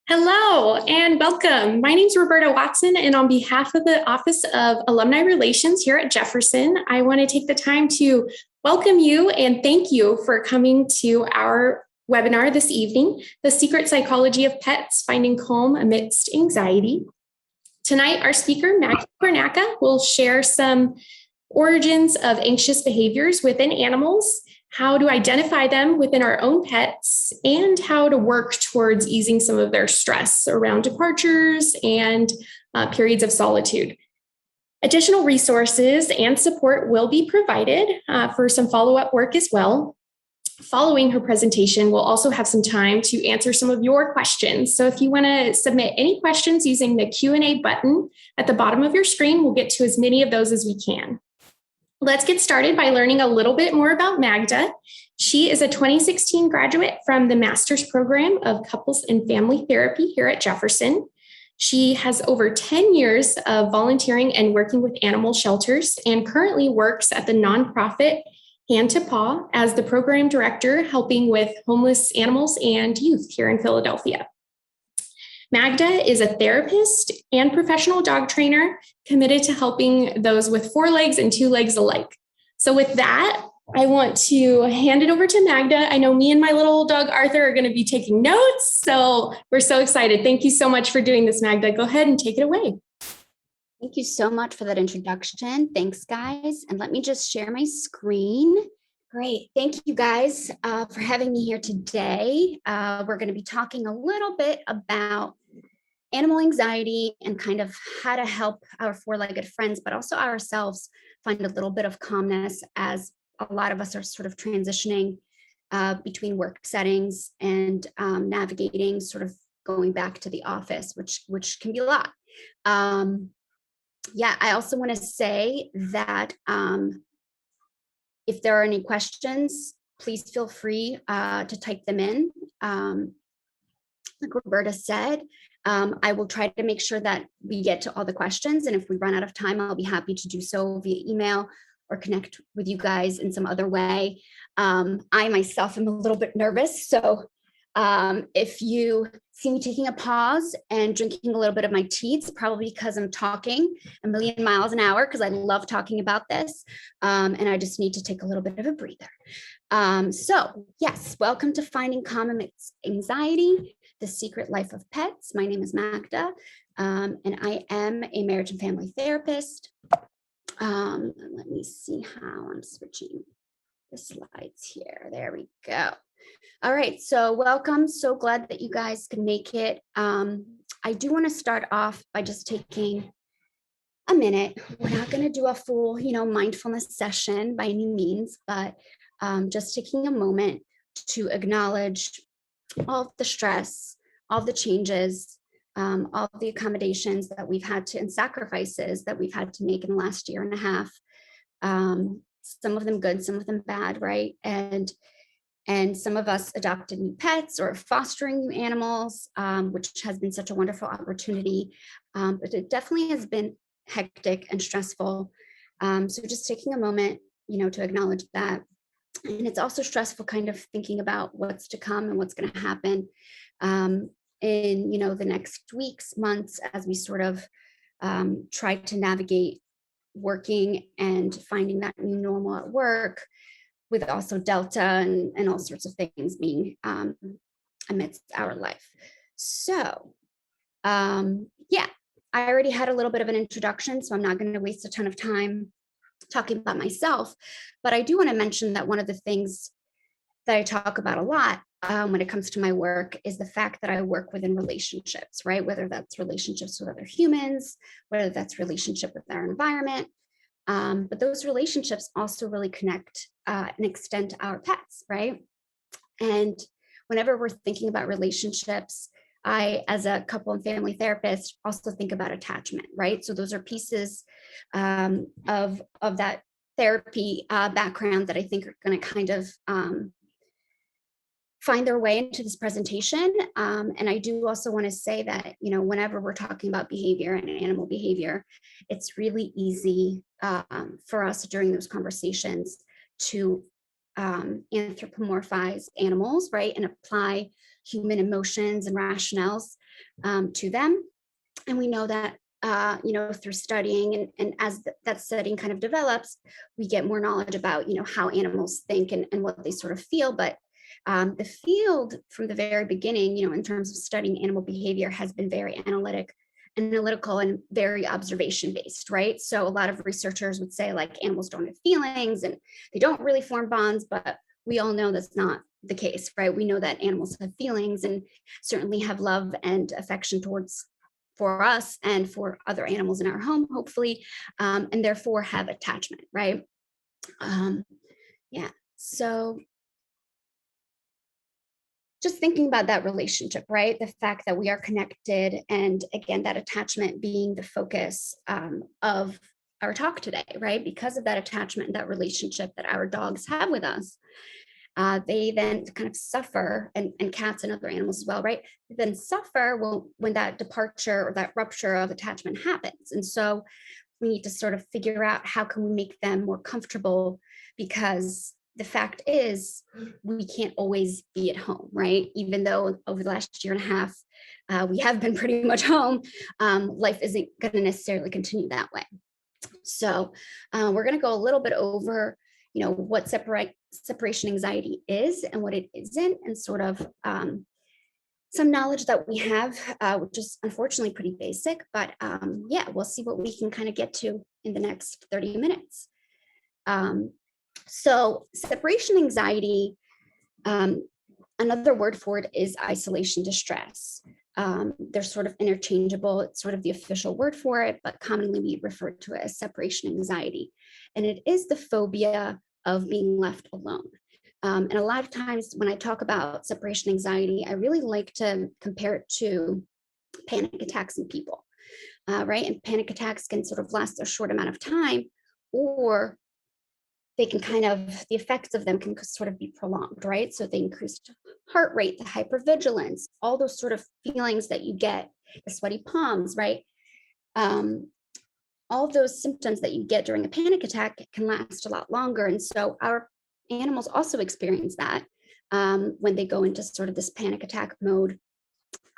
Hello and welcome. My name is Roberta Watson, and on behalf of the Office of Alumni Relations here at Jefferson, I want to take the time to welcome you and thank you for coming to our webinar this evening, The Secret Psychology of Pets, Finding Calm Amidst Anxiety. Tonight, our speaker, Magda Kornacka, will share some origins of anxious behaviors within animals, how to identify them within our own pets, and how to work towards easing some of their stress around departures and periods of solitude. Additional resources and support will be provided for some follow-up work as well. Following her presentation, we'll also have some time to answer some of your questions. So if you want to submit any questions using the Q&A button at the bottom of your screen, we'll get to as many of those as we can. Let's get started by learning a little bit more about Magda. She is a 2016 graduate from the Master's Program of Couples and Family Therapy here at Jefferson. She has over 10 years of volunteering and working with animal shelters and currently works at the nonprofit Hand to Paw as the program director, helping with homeless animals and youth here in Philadelphia. Magda is a therapist and professional dog trainer committed to helping those with 4 legs and 2 legs alike. So with that, I want to hand it over to Magda. I know me and my little dog Arthur are going to be taking notes, so we're so excited. Thank you so much for doing this, Magda. Go ahead and take it away. Thank you so much for that introduction. Thanks, guys. And let me just share my screen. Great. Thank you, guys, for having me here today. We're going to be talking a little bit about animal anxiety and kind of how to help our 4-legged friends, but also ourselves find a little bit of calmness as a lot of us are sort of transitioning between work settings and navigating sort of going back to the office, which can be a lot. Yeah, I also want to say that if there are any questions, please feel free to type them in. Like Roberta said, I will try to make sure that we get to all the questions. And if we run out of time, I'll be happy to do so via email or connect with you guys in some other way. I myself am a little bit nervous. So if you see me taking a pause and drinking a little bit of my tea, it's probably because I'm talking a million miles an hour because I love talking about this. And I just need to take a little bit of a breather. So yes, welcome to Finding Calm Amidst Anxiety, The Secret Life of Pets. My name is Magda, and I am a marriage and family therapist. Let me see how I'm switching the slides here. There we go. All right, so welcome. So glad that you guys can make it. I do want to start off by just taking a minute. We're not going to do a full, mindfulness session by any means, but just taking a moment to acknowledge all of the stress, all of the changes, all of the accommodations that we've had to and sacrifices that we've had to make in the last year and a half. Some of them good, some of them bad, right? And some of us adopted new pets or fostering new animals, which has been such a wonderful opportunity. But it definitely has been hectic and stressful. So just taking a moment, to acknowledge that. And it's also stressful kind of thinking about what's to come and what's going to happen in, the next weeks, months, as we sort of try to navigate working and finding that new normal at work, with also Delta and all sorts of things being amidst our life. So, yeah, I already had a little bit of an introduction, so I'm not going to waste a ton of time talking about myself, but I do want to mention that one of the things that I talk about a lot when it comes to my work is the fact that I work within relationships, right? Whether that's relationships with other humans, whether that's relationship with our environment. But those relationships also really connect and extend to our pets, right? And whenever we're thinking about relationships, I, as a couple and family therapist, also think about attachment, right? So those are pieces of that therapy background that I think are going to kind of find their way into this presentation. And I do also want to say that, whenever we're talking about behavior and animal behavior, it's really easy for us during those conversations to anthropomorphize animals, right? And apply human emotions and rationales to them. And we know that through studying and as that studying kind of develops, we get more knowledge about, how animals think and what they sort of feel. But the field from the very beginning, in terms of studying animal behavior, has been very analytical and very observation based, right? So a lot of researchers would say like animals don't have feelings and they don't really form bonds, but we all know that's not the case, right? We know that animals have feelings and certainly have love and affection for us and for other animals in our home, hopefully, and therefore have attachment, right? So just thinking about that relationship, right? The fact that we are connected, and again, that attachment being the focus of our talk today, right? Because of that attachment, that relationship that our dogs have with us, they then kind of suffer, and cats and other animals as well, right? They then suffer when that departure or that rupture of attachment happens. And so we need to sort of figure out how can we make them more comfortable, because the fact is we can't always be at home, right? Even though over the last year and a half, we have been pretty much home, life isn't going to necessarily continue that way. So we're going to go a little bit over, what separation anxiety is and what it isn't, and sort of some knowledge that we have, which is unfortunately pretty basic, but we'll see what we can kind of get to in the next 30 minutes. So separation anxiety, another word for it is isolation distress. They're sort of interchangeable. It's sort of the official word for it, but commonly we refer to it as separation anxiety. And it is the phobia of being left alone. And a lot of times when I talk about separation anxiety, I really like to compare it to panic attacks in people, right? And panic attacks can sort of last a short amount of time, or they can the effects of them can sort of be prolonged, right? So the increased heart rate, the hypervigilance, all those sort of feelings that you get, the sweaty palms, right? All of those symptoms that you get during a panic attack can last a lot longer. And so our animals also experience that when they go into sort of this panic attack mode.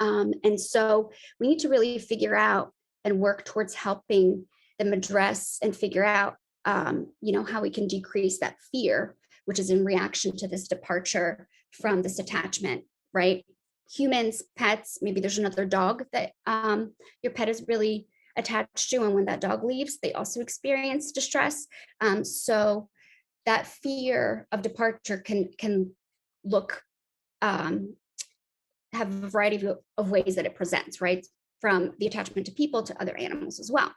And so we need to really figure out and work towards helping them address and figure out how we can decrease that fear, which is in reaction to this departure from this attachment, right? Humans, pets, maybe there's another dog that your pet is really attached to, and when that dog leaves, they also experience distress. So that fear of departure can look, have a variety of ways that it presents, right? From the attachment to people to other animals as well.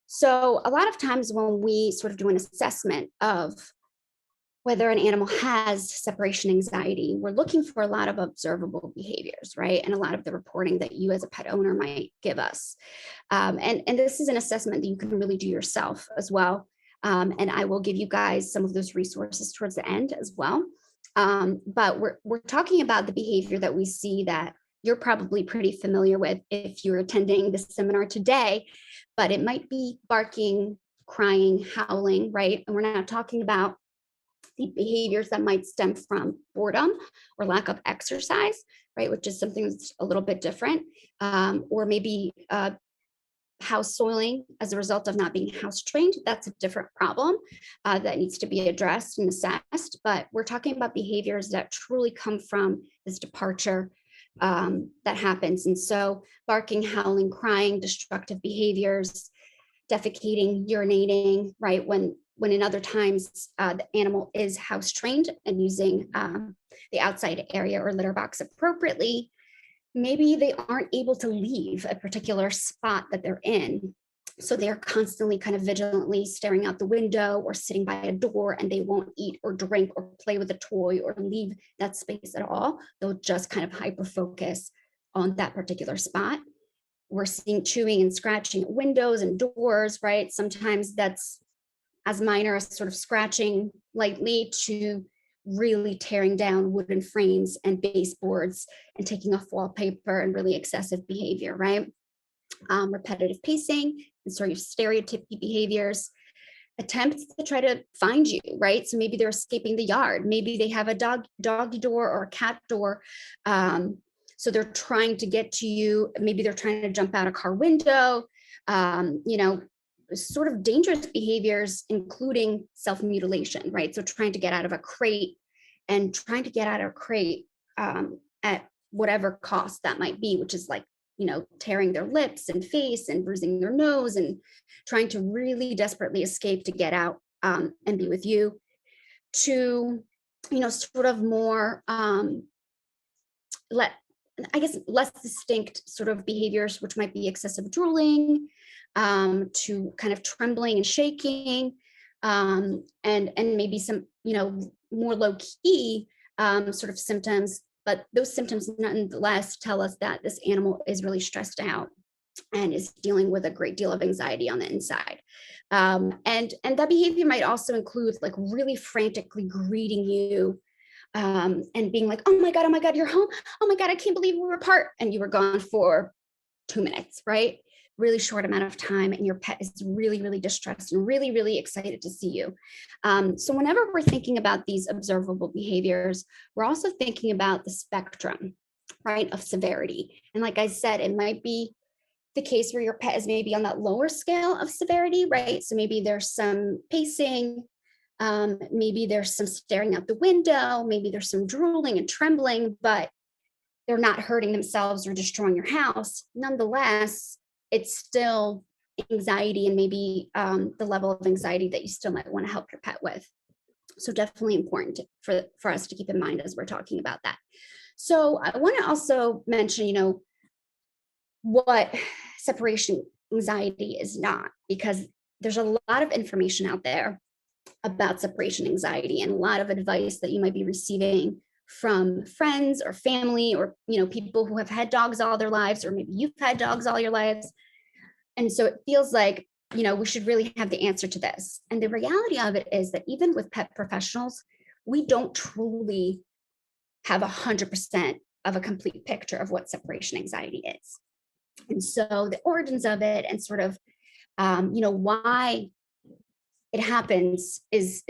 So a lot of times when we sort of do an assessment of whether an animal has separation anxiety, we're looking for a lot of observable behaviors, right? And a lot of the reporting that you as a pet owner might give us. And this is an assessment that you can really do yourself as well. And I will give you guys some of those resources towards the end as well. But we're talking about the behavior that we see that you're probably pretty familiar with if you're attending this seminar today, but it might be barking, crying, howling, right? And we're not talking about the behaviors that might stem from boredom or lack of exercise, right? Which is something that's a little bit different. Or maybe house soiling as a result of not being house trained. That's a different problem that needs to be addressed and assessed. But we're talking about behaviors that truly come from this departure that happens. And so barking, howling, crying, destructive behaviors, defecating, urinating, right? When in other times the animal is house trained and using the outside area or litter box appropriately, maybe they aren't able to leave a particular spot that they're in. So they're constantly kind of vigilantly staring out the window or sitting by a door, and they won't eat or drink or play with a toy or leave that space at all. They'll just kind of hyper focus on that particular spot. We're seeing chewing and scratching at windows and doors, right? Sometimes that's as minor as sort of scratching lightly to really tearing down wooden frames and baseboards and taking off wallpaper, and really excessive behavior, right? Repetitive pacing and sort of stereotypical behaviors. attempts to try to find you, right? So maybe they're escaping the yard. Maybe they have a doggy door or a cat door. So they're trying to get to you. Maybe they're trying to jump out a car window. Sort of dangerous behaviors, including self-mutilation, right? So trying to get out of a crate and trying to get out of a crate at whatever cost that might be, which is like, tearing their lips and face and bruising their nose and trying to really desperately escape to get out and be with you, to, sort of more, less distinct sort of behaviors, which might be excessive drooling, to kind of trembling and shaking, and maybe some, more low key sort of symptoms. But those symptoms nonetheless tell us that this animal is really stressed out and is dealing with a great deal of anxiety on the inside. And that behavior might also include like really frantically greeting you, and being like, oh my God, you're home. Oh my God, I can't believe we were apart. And you were gone for 2 minutes, right? Really short amount of time, and your pet is really, really distressed and really, really excited to see you. So whenever we're thinking about these observable behaviors, we're also thinking about the spectrum, right, of severity. And like I said, it might be the case where your pet is maybe on that lower scale of severity, right? So maybe there's some pacing, maybe there's some staring out the window, maybe there's some drooling and trembling, but they're not hurting themselves or destroying your house. Nonetheless, it's still anxiety, and maybe the level of anxiety that you still might want to help your pet with. So definitely important for us to keep in mind as we're talking about that. So I want to also mention, what separation anxiety is not, because there's a lot of information out there about separation anxiety and a lot of advice that you might be receiving from friends or family, or people who have had dogs all their lives, or maybe you've had dogs all your lives. And so it feels like, we should really have the answer to this. And the reality of it is that even with pet professionals, we don't truly have 100% of a complete picture of what separation anxiety is. And so the origins of it and sort of, why it happens is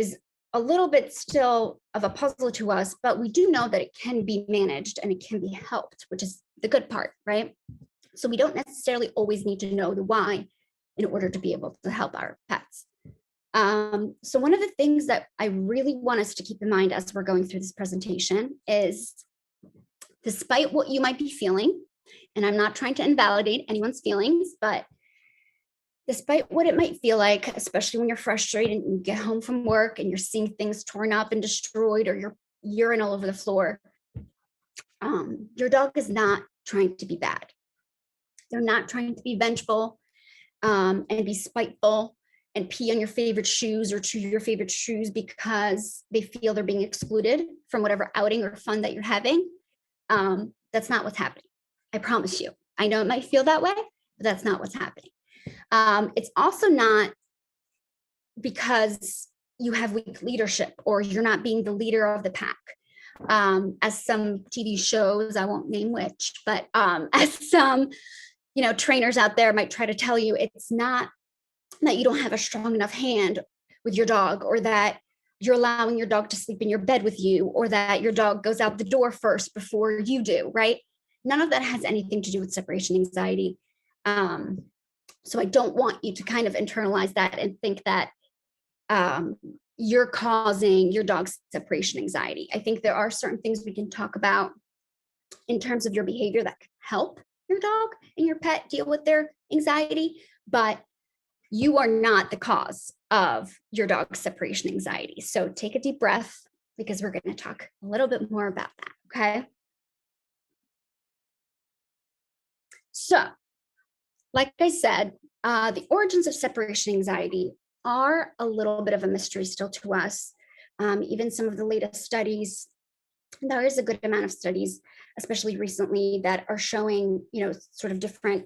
a little bit still of a puzzle to us, but we do know that it can be managed and it can be helped, which is the good part, right? So we don't necessarily always need to know the why in order to be able to help our pets. So one of the things that I really want us to keep in mind as we're going through this presentation is, despite what you might be feeling, and I'm not trying to invalidate anyone's feelings, but despite what it might feel like, especially when you're frustrated and you get home from work and you're seeing things torn up and destroyed, or you're urine all over the floor, your dog is not trying to be bad. They're not trying to be vengeful and be spiteful and pee on your favorite shoes or chew your favorite shoes because they feel they're being excluded from whatever outing or fun that you're having. That's not what's happening. I promise you. I know it might feel that way, but that's not what's happening. It's also not because you have weak leadership or you're not being the leader of the pack. As some TV shows, I won't name which, but as some, trainers out there might try to tell you, it's not that you don't have a strong enough hand with your dog, or that you're allowing your dog to sleep in your bed with you, or that your dog goes out the door first before you do, right? None of that has anything to do with separation anxiety. So I don't want you to kind of internalize that and think that you're causing your dog's separation anxiety. I think there are certain things we can talk about in terms of your behavior that can help your dog and your pet deal with their anxiety, but you are not the cause of your dog's separation anxiety. So take a deep breath, because we're going to talk a little bit more about that, okay? So, like I said, the origins of separation anxiety are a little bit of a mystery still to us. Even some of the latest studies, there is a good amount of studies, especially recently, that are showing, sort of different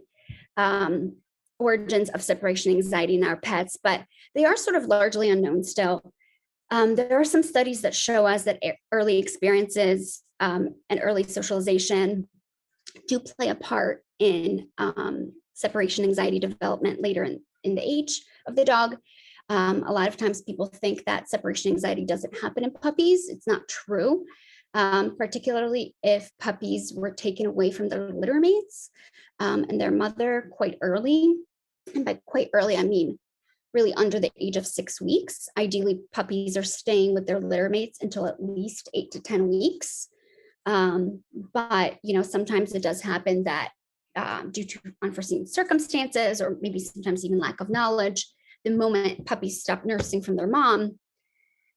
origins of separation anxiety in our pets, but they are sort of largely unknown still. There are some studies that show us that early experiences and early socialization do play a part in separation anxiety development later in the age of the dog. A lot of times people think that separation anxiety doesn't happen in puppies. It's not true, particularly if puppies were taken away from their litter mates and their mother quite early. And by quite early, I mean really under the age of 6 weeks. Ideally, puppies are staying with their litter mates until at least 8 to 10 weeks. But, sometimes it does happen that due to unforeseen circumstances, or maybe sometimes even lack of knowledge, the moment puppies stop nursing from their mom,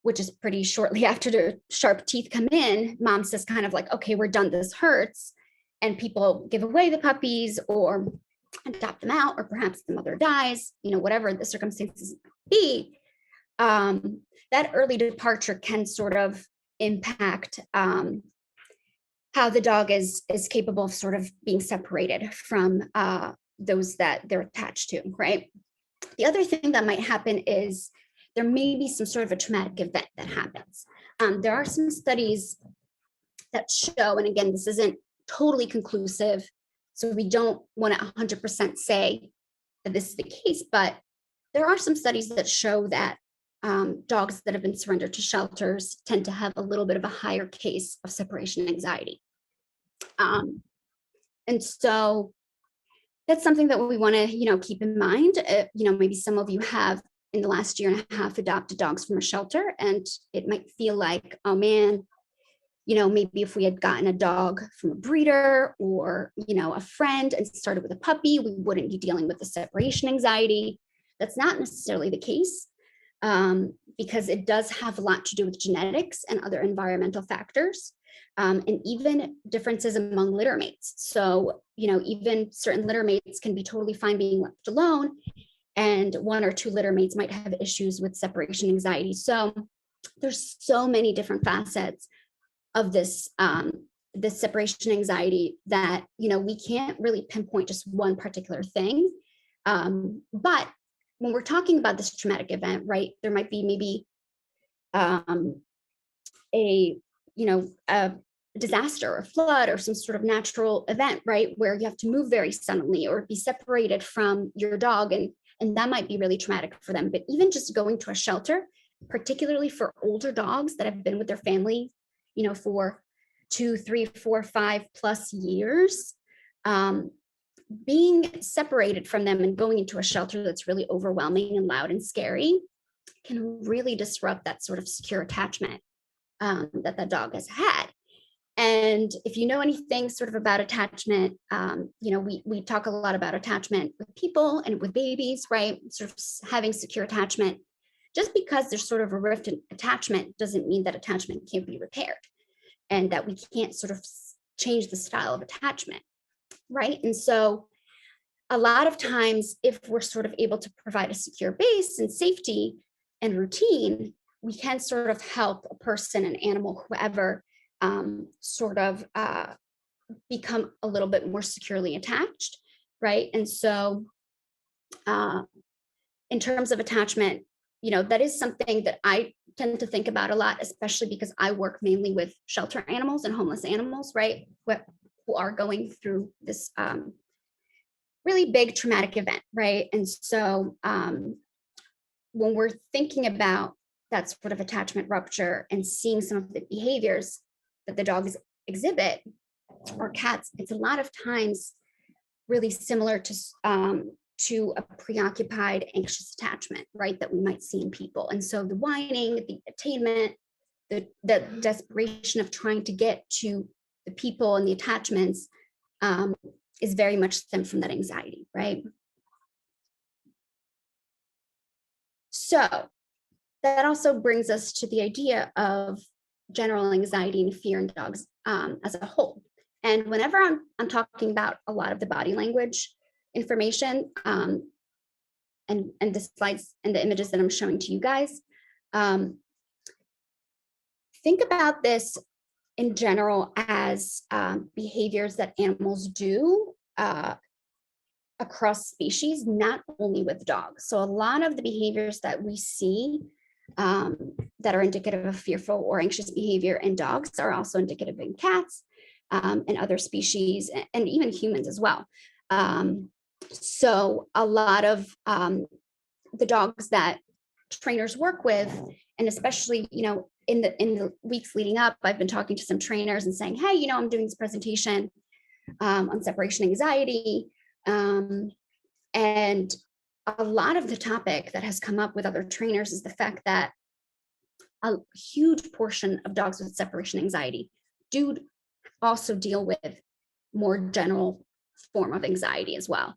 which is pretty shortly after the sharp teeth come in, mom says kind of like, okay, we're done, this hurts. And people give away the puppies or adopt them out, or perhaps the mother dies, whatever the circumstances be. That early departure can sort of impact how the dog is capable of sort of being separated from those that they're attached to, right? The other thing that might happen is there may be some sort of a traumatic event that happens. There are some studies that show, and again, this isn't totally conclusive, so we don't want to 100% say that this is the case, but there are some studies that show that dogs that have been surrendered to shelters tend to have a little bit of a higher case of separation anxiety. And so that's something that we want to, keep in mind. Maybe some of you have in the last year and a half adopted dogs from a shelter, and it might feel like, oh man, maybe if we had gotten a dog from a breeder or, a friend and started with a puppy, we wouldn't be dealing with the separation anxiety. That's not necessarily the case, because it does have a lot to do with genetics and other environmental factors, and even differences among litter mates. So, even certain litter mates can be totally fine being left alone, and one or two litter mates might have issues with separation anxiety. So there's so many different facets of this separation anxiety that we can't really pinpoint just one particular thing. But when we're talking about this traumatic event, right, there might be maybe a disaster or flood or some sort of natural event, right, where you have to move very suddenly or be separated from your dog, and that might be really traumatic for them. But even just going to a shelter, particularly for older dogs that have been with their family, for 2, 3, 4, 5+ years, being separated from them and going into a shelter that's really overwhelming and loud and scary can really disrupt that sort of secure attachment that the dog has had. And if you know anything sort of about attachment, we talk a lot about attachment with people and with babies, right? Sort of having secure attachment. Just because there's sort of a rift in attachment doesn't mean that attachment can't be repaired and that we can't sort of change the style of attachment, right? And so a lot of times, if we're sort of able to provide a secure base and safety and routine, we can sort of help a person, an animal, whoever, sort of become a little bit more securely attached, right? And so in terms of attachment, that is something that I tend to think about a lot, especially because I work mainly with shelter animals and homeless animals, right? Who are going through this really big traumatic event, right? And so when we're thinking about that sort of attachment rupture and seeing some of the behaviors that the dogs exhibit, or cats, it's a lot of times really similar to a preoccupied, anxious attachment, right, that we might see in people. And so the whining, the attainment, the desperation of trying to get to the people and the attachments is very much stemmed from that anxiety, right? So that also brings us to the idea of general anxiety and fear in dogs as a whole. And whenever I'm talking about a lot of the body language information and the slides and the images that I'm showing to you guys, think about this in general as behaviors that animals do across species, not only with dogs. So a lot of the behaviors that we see that are indicative of fearful or anxious behavior in dogs are also indicative in cats and other species, and even humans as well. So a lot of the dogs that trainers work with, and especially, in the weeks leading up, I've been talking to some trainers and saying, hey, I'm doing this presentation on separation anxiety. And a lot of the topic that has come up with other trainers is the fact that a huge portion of dogs with separation anxiety do also deal with more general form of anxiety as well.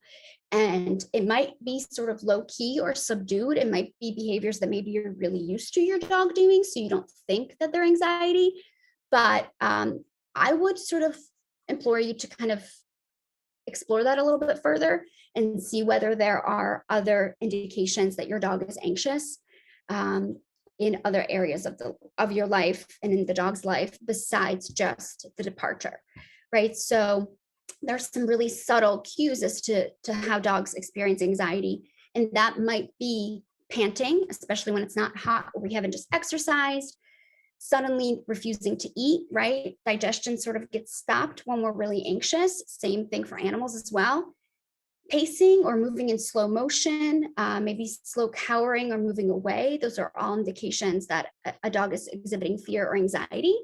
And it might be sort of low key or subdued. It might be behaviors that maybe you're really used to your dog doing, so you don't think that they're anxiety. But I would sort of implore you to kind of explore that a little bit further and see whether there are other indications that your dog is anxious in other areas of your life and in the dog's life besides just the departure, right? So there's some really subtle cues as to how dogs experience anxiety, and that might be panting, especially when it's not hot or we haven't just exercised, suddenly refusing to eat, right? Digestion sort of gets stopped when we're really anxious. Same thing for animals as well. Pacing or moving in slow motion, maybe slow cowering or moving away. Those are all indications that a dog is exhibiting fear or anxiety.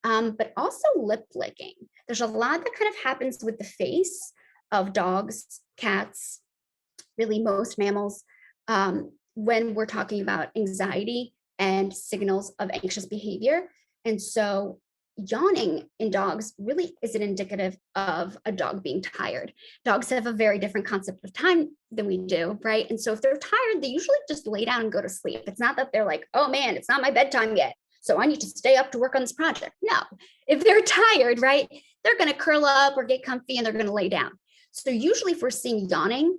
But also lip licking. There's a lot that kind of happens with the face of dogs, cats, really most mammals, when we're talking about anxiety and signals of anxious behavior. And so yawning in dogs really isn't indicative of a dog being tired. Dogs have a very different concept of time than we do, right? And so if they're tired, they usually just lay down and go to sleep. It's not that they're like, oh man, it's not my bedtime yet, so I need to stay up to work on this project. No, if they're tired, right, they're going to curl up or get comfy and they're going to lay down. So usually if we're seeing yawning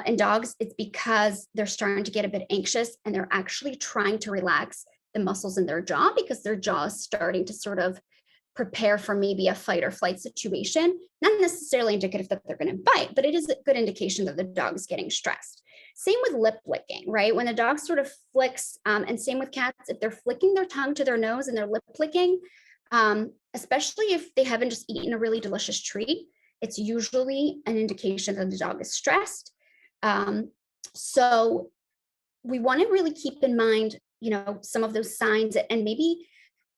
in dogs, it's because they're starting to get a bit anxious and they're actually trying to relax the muscles in their jaw because their jaw is starting to sort of prepare for maybe a fight or flight situation. Not necessarily indicative that they're going to bite, but it is a good indication that the dog is getting stressed. Same with lip licking, right? When the dog sort of flicks, and same with cats, if they're flicking their tongue to their nose and they're lip licking, especially if they haven't just eaten a really delicious treat, it's usually an indication that the dog is stressed. So we want to really keep in mind, some of those signs, and maybe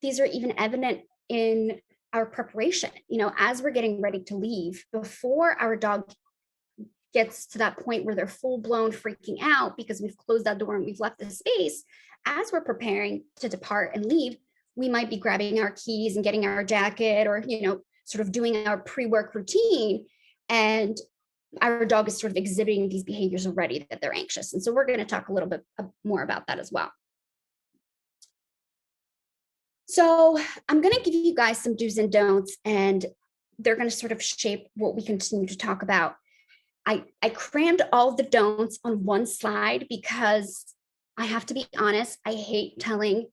these are even evident in our preparation, as we're getting ready to leave, before our dog gets to that point where they're full blown freaking out because we've closed that door and we've left the space. As we're preparing to depart and leave, we might be grabbing our keys and getting our jacket or, sort of doing our pre-work routine. And our dog is sort of exhibiting these behaviors already that they're anxious. And so we're going to talk a little bit more about that as well. So I'm going to give you guys some do's and don'ts, and they're going to sort of shape what we continue to talk about. I crammed all the don'ts on one slide because I have to be honest, I hate telling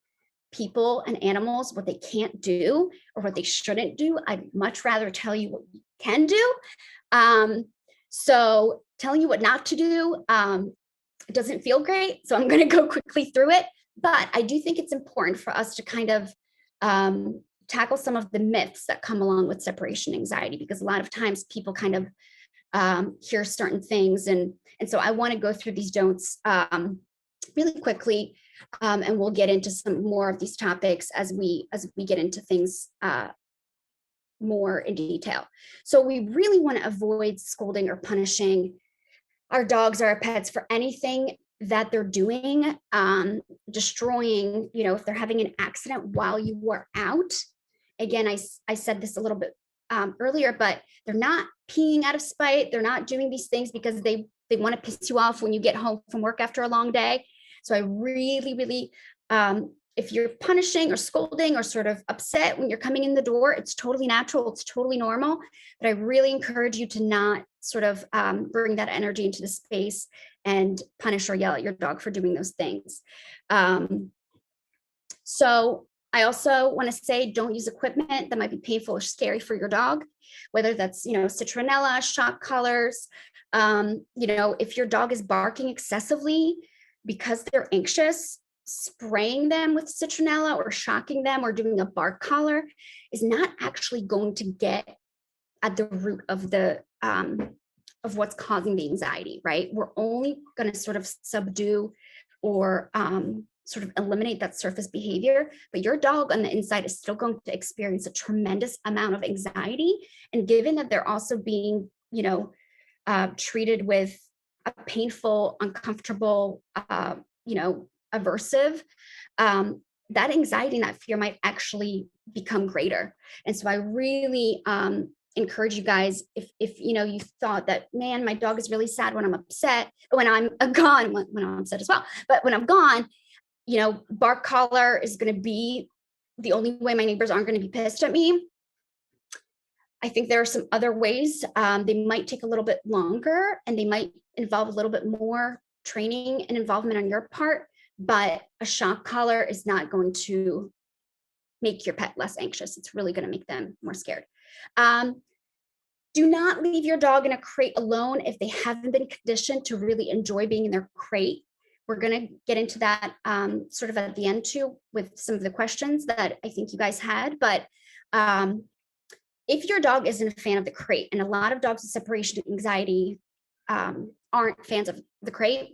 people and animals what they can't do or what they shouldn't do. I'd much rather tell you what you can do. So telling you what not to do, it doesn't feel great. So I'm going to go quickly through it. But I do think it's important for us to kind of tackle some of the myths that come along with separation anxiety, because a lot of times people kind of hear certain things. And so I want to go through these don'ts really quickly, and we'll get into some more of these topics as we get into things more in detail. So we really want to avoid scolding or punishing our dogs or our pets for anything that they're doing, destroying, if they're having an accident while you were out. Again, I said this a little bit earlier, but they're not peeing out of spite. They're not doing these things because they want to piss you off when you get home from work after a long day. So I really, if you're punishing or scolding or sort of upset when you're coming in the door, it's totally natural. It's totally normal. But I really encourage you to not sort of bring that energy into the space and punish or yell at your dog for doing those things. So I also want to say, don't use equipment that might be painful or scary for your dog, whether that's, citronella, shock collars. If your dog is barking excessively because they're anxious, spraying them with citronella or shocking them or doing a bark collar is not actually going to get at the root of the of what's causing the anxiety, right? We're only going to sort of subdue or sort of eliminate that surface behavior, but your dog on the inside is still going to experience a tremendous amount of anxiety. And given that they're also being, treated with a painful, uncomfortable, aversive, that anxiety and that fear might actually become greater. And so I really encourage you guys, if you thought that, man, my dog is really sad when I'm upset, when I'm gone, when I'm upset as well, but when I'm gone, bark collar is going to be the only way my neighbors aren't going to be pissed at me. I think there are some other ways. They might take a little bit longer and they might involve a little bit more training and involvement on your part, but a shock collar is not going to make your pet less anxious. It's really going to make them more scared. Do not leave your dog in a crate alone if they haven't been conditioned to really enjoy being in their crate. We're going to get into that sort of at the end too, with some of the questions that I think you guys had. But if your dog isn't a fan of the crate, and a lot of dogs with separation anxiety aren't fans of the crate,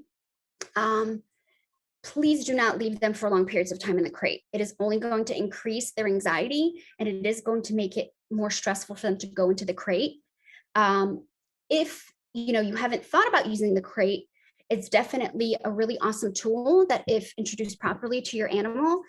please do not leave them for long periods of time in the crate. It is only going to increase their anxiety, and it is going to make it more stressful for them to go into the crate. If you haven't thought about using the crate, it's definitely a really awesome tool that, if introduced properly to your animal,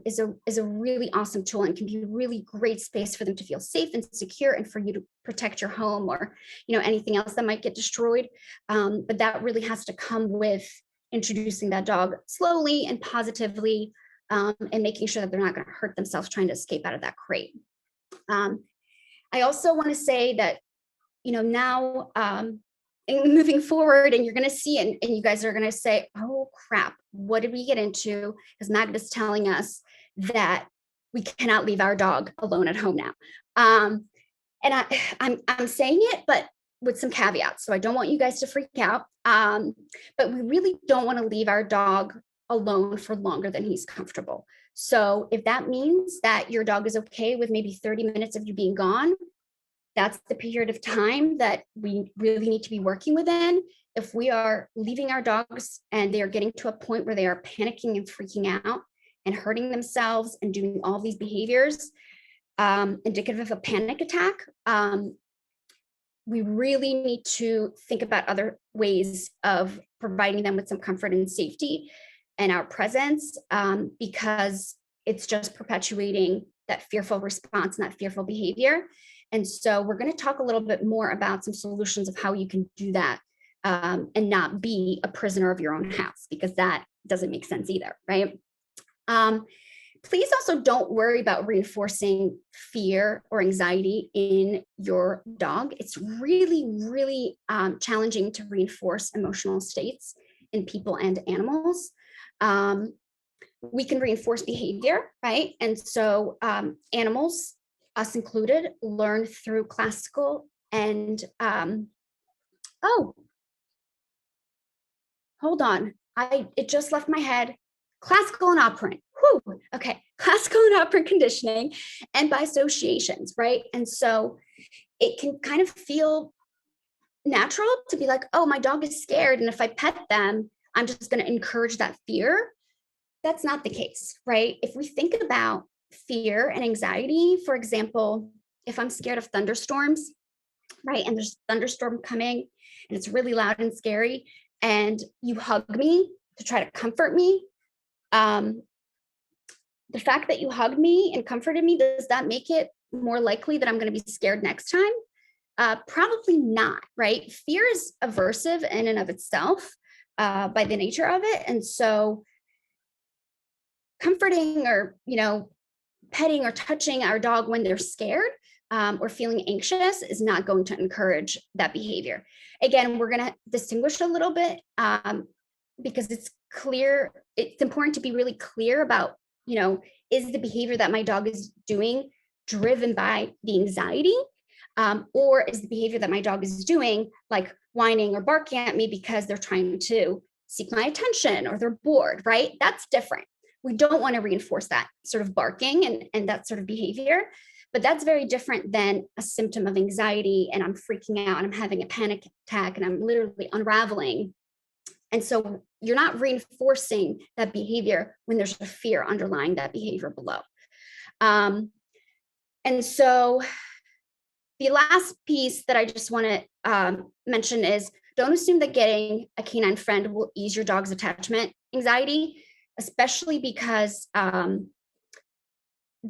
is a really awesome tool and can be a really great space for them to feel safe and secure, and for you to protect your home or anything else that might get destroyed. But that really has to come with introducing that dog slowly and positively, and making sure that they're not going to hurt themselves trying to escape out of that crate. I also want to say that now, moving forward, and you're going to see it, and you guys are going to say, oh crap, what did we get into? Because Magda's telling us that we cannot leave our dog alone at home now. And I'm saying it, but with some caveats. So I don't want you guys to freak out. But we really don't want to leave our dog alone for longer than he's comfortable. So if that means that your dog is okay with maybe 30 minutes of you being gone, that's the period of time that we really need to be working within. If we are leaving our dogs and they are getting to a point where they are panicking and freaking out and hurting themselves and doing all these behaviors indicative of a panic attack, we really need to think about other ways of providing them with some comfort and safety and our presence, because it's just perpetuating that fearful response and that fearful behavior. And so we're going to talk a little bit more about some solutions of how you can do that and not be a prisoner of your own house, because that doesn't make sense either, right? Please also don't worry about reinforcing fear or anxiety in your dog. It's really, really challenging to reinforce emotional states in people and animals. We can reinforce behavior, right? And so animals, us included, learn through classical and, oh, hold on. It just left my head. Classical and operant. Whew. Okay. Classical and operant conditioning and by associations, right? And so it can kind of feel natural to be like, oh, my dog is scared, and if I pet them, I'm just going to encourage that fear. That's not the case, right? If we think about fear and anxiety, for example, if I'm scared of thunderstorms, right, and there's a thunderstorm coming and it's really loud and scary, and you hug me to try to comfort me, the fact that you hugged me and comforted me, does that make it more likely that I'm going to be scared next time? Probably not, right? Fear is aversive in and of itself by the nature of it. And so comforting or, petting or touching our dog when they're scared or feeling anxious is not going to encourage that behavior. Again, we're going to distinguish a little bit because it's clear. It's important to be really clear about, is the behavior that my dog is doing driven by the anxiety? Or is the behavior that my dog is doing, like whining or barking at me because they're trying to seek my attention or they're bored, right? That's different. We don't want to reinforce that sort of barking and that sort of behavior, but that's very different than a symptom of anxiety and I'm freaking out and I'm having a panic attack and I'm literally unraveling And so you're not reinforcing that behavior when there's a fear underlying that behavior below. And so the last piece that I just want to mention is, don't assume that getting a canine friend will ease your dog's attachment anxiety, especially because the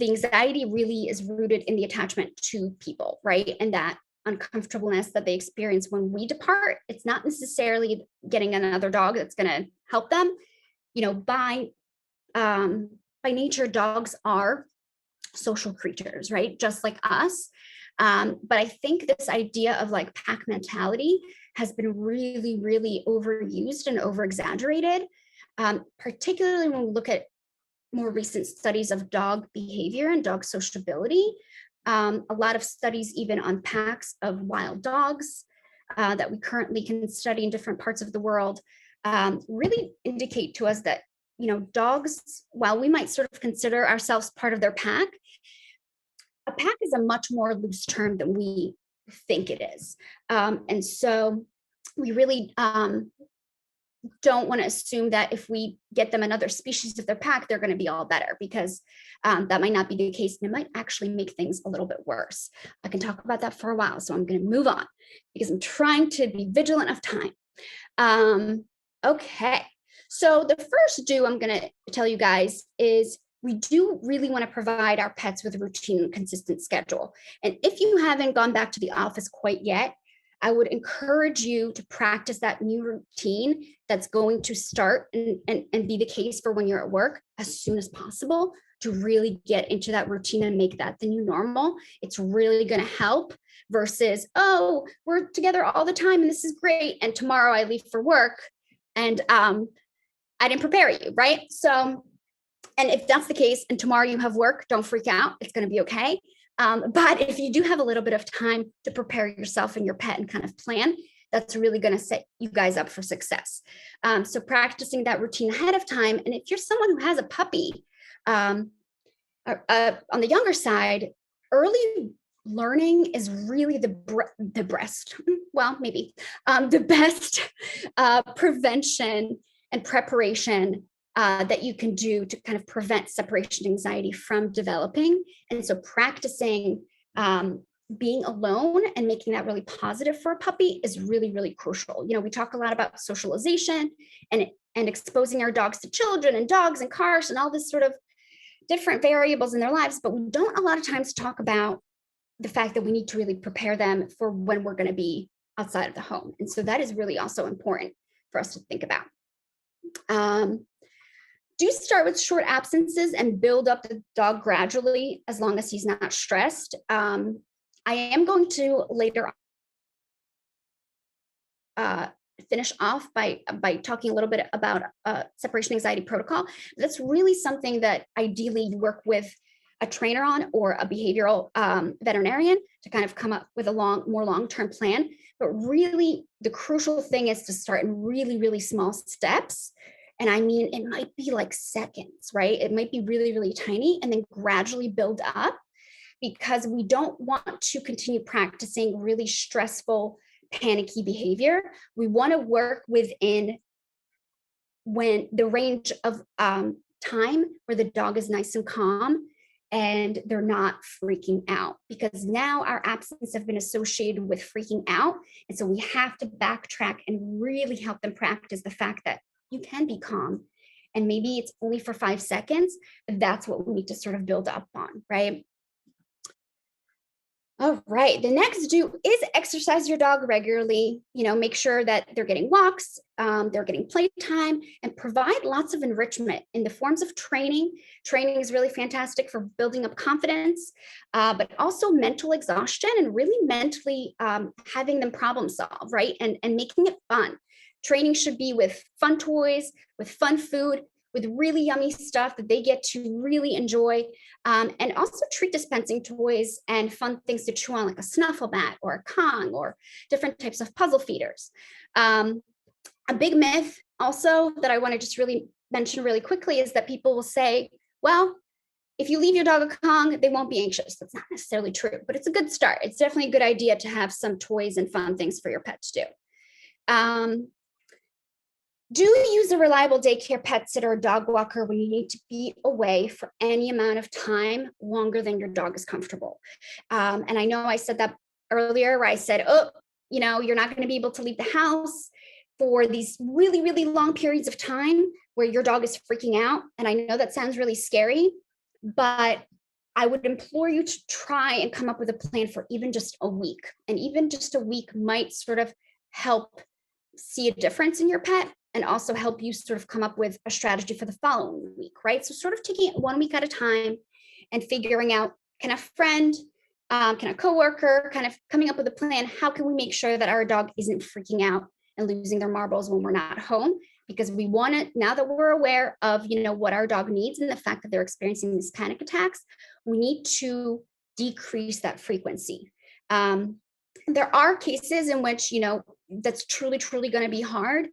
anxiety really is rooted in the attachment to people, right? And that uncomfortableness that they experience when we depart. It's not necessarily getting another dog that's going to help them. By nature, dogs are social creatures, right? Just like us. But I think this idea of like pack mentality has been really, really overused and over exaggerated, particularly when we look at more recent studies of dog behavior and dog sociability. A lot of studies even on packs of wild dogs that we currently can study in different parts of the world really indicate to us that, dogs, while we might sort of consider ourselves part of their pack, a pack is a much more loose term than we think it is. And so we really don't want to assume that if we get them another species of their pack, they're going to be all better, because that might not be the case. And it might actually make things a little bit worse. I can talk about that for a while, so I'm going to move on because I'm trying to be vigilant of time. Okay, so the first do I'm going to tell you guys is we do really want to provide our pets with a routine and consistent schedule. And if you haven't gone back to the office quite yet, I would encourage you to practice that new routine that's going to start and be the case for when you're at work as soon as possible, to really get into that routine and make that the new normal. It's really going to help versus, oh, we're together all the time and this is great, and tomorrow I leave for work and I didn't prepare you, right? So, and if that's the case and tomorrow you have work, don't freak out. It's going to be okay. But if you do have a little bit of time to prepare yourself and your pet and kind of plan, that's really going to set you guys up for success. So practicing that routine ahead of time. And if you're someone who has a puppy, on the younger side, early learning is really the best prevention and preparation that you can do to kind of prevent separation anxiety from developing. And so practicing being alone and making that really positive for a puppy is really, really crucial. We talk a lot about socialization and exposing our dogs to children and dogs and cars and all this sort of different variables in their lives, but we don't a lot of times talk about the fact that we need to really prepare them for when we're going to be outside of the home. And so that is really also important for us to think about. Do start with short absences and build up the dog gradually as long as he's not stressed. I am going to later finish off by talking a little bit about separation anxiety protocol. That's really something that ideally you work with a trainer on or a behavioral veterinarian to kind of come up with a more long-term plan. But really, the crucial thing is to start in really, really small steps. And I mean, it might be like seconds, right? It might be really, really tiny, and then gradually build up, because we don't want to continue practicing really stressful, panicky behavior. We want to work within when the range of time where the dog is nice and calm and they're not freaking out, because now our absence have been associated with freaking out. And so we have to backtrack and really help them practice the fact that you can be calm. And maybe it's only for 5 seconds, but that's what we need to sort of build up on, right? All right, the next do is exercise your dog regularly. Make sure that they're getting walks, they're getting playtime, and provide lots of enrichment in the forms of training. Training is really fantastic for building up confidence, but also mental exhaustion and really mentally having them problem solve, right? And making it fun. Training should be with fun toys, with fun food, with really yummy stuff that they get to really enjoy, and also treat dispensing toys and fun things to chew on, like a snuffle mat or a Kong or different types of puzzle feeders. A big myth also that I want to just really mention really quickly is that people will say, well, if you leave your dog a Kong, they won't be anxious. That's not necessarily true, but it's a good start. It's definitely a good idea to have some toys and fun things for your pet to do. Do use a reliable daycare, pet sitter, or dog walker when you need to be away for any amount of time longer than your dog is comfortable. And I know I said that earlier where I said, oh, you're not going to be able to leave the house for these really, really long periods of time where your dog is freaking out. And I know that sounds really scary, but I would implore you to try and come up with a plan for even just a week. And even just a week might sort of help see a difference in your pet and also help you sort of come up with a strategy for the following week, right? So sort of taking it 1 week at a time and figuring out, can a friend, can a coworker, kind of coming up with a plan, how can we make sure that our dog isn't freaking out and losing their marbles when we're not home? Because we want to, now that we're aware of, what our dog needs and the fact that they're experiencing these panic attacks, we need to decrease that frequency. There are cases in which, that's truly, truly going to be hard.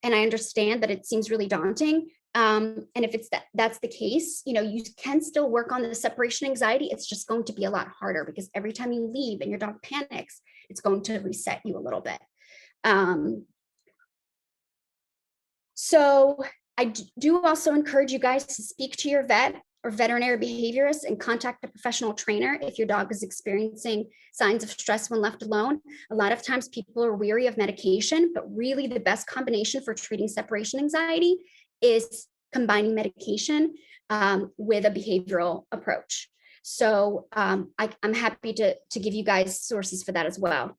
And I understand that it seems really daunting. And if that's the case, you can still work on the separation anxiety. It's just going to be a lot harder because every time you leave and your dog panics, it's going to reset you a little bit. So I do also encourage you guys to speak to your vet or veterinary behaviorist and contact a professional trainer if your dog is experiencing signs of stress when left alone. A lot of times people are weary of medication, but really the best combination for treating separation anxiety is combining medication with a behavioral approach. So I'm happy to give you guys sources for that as well.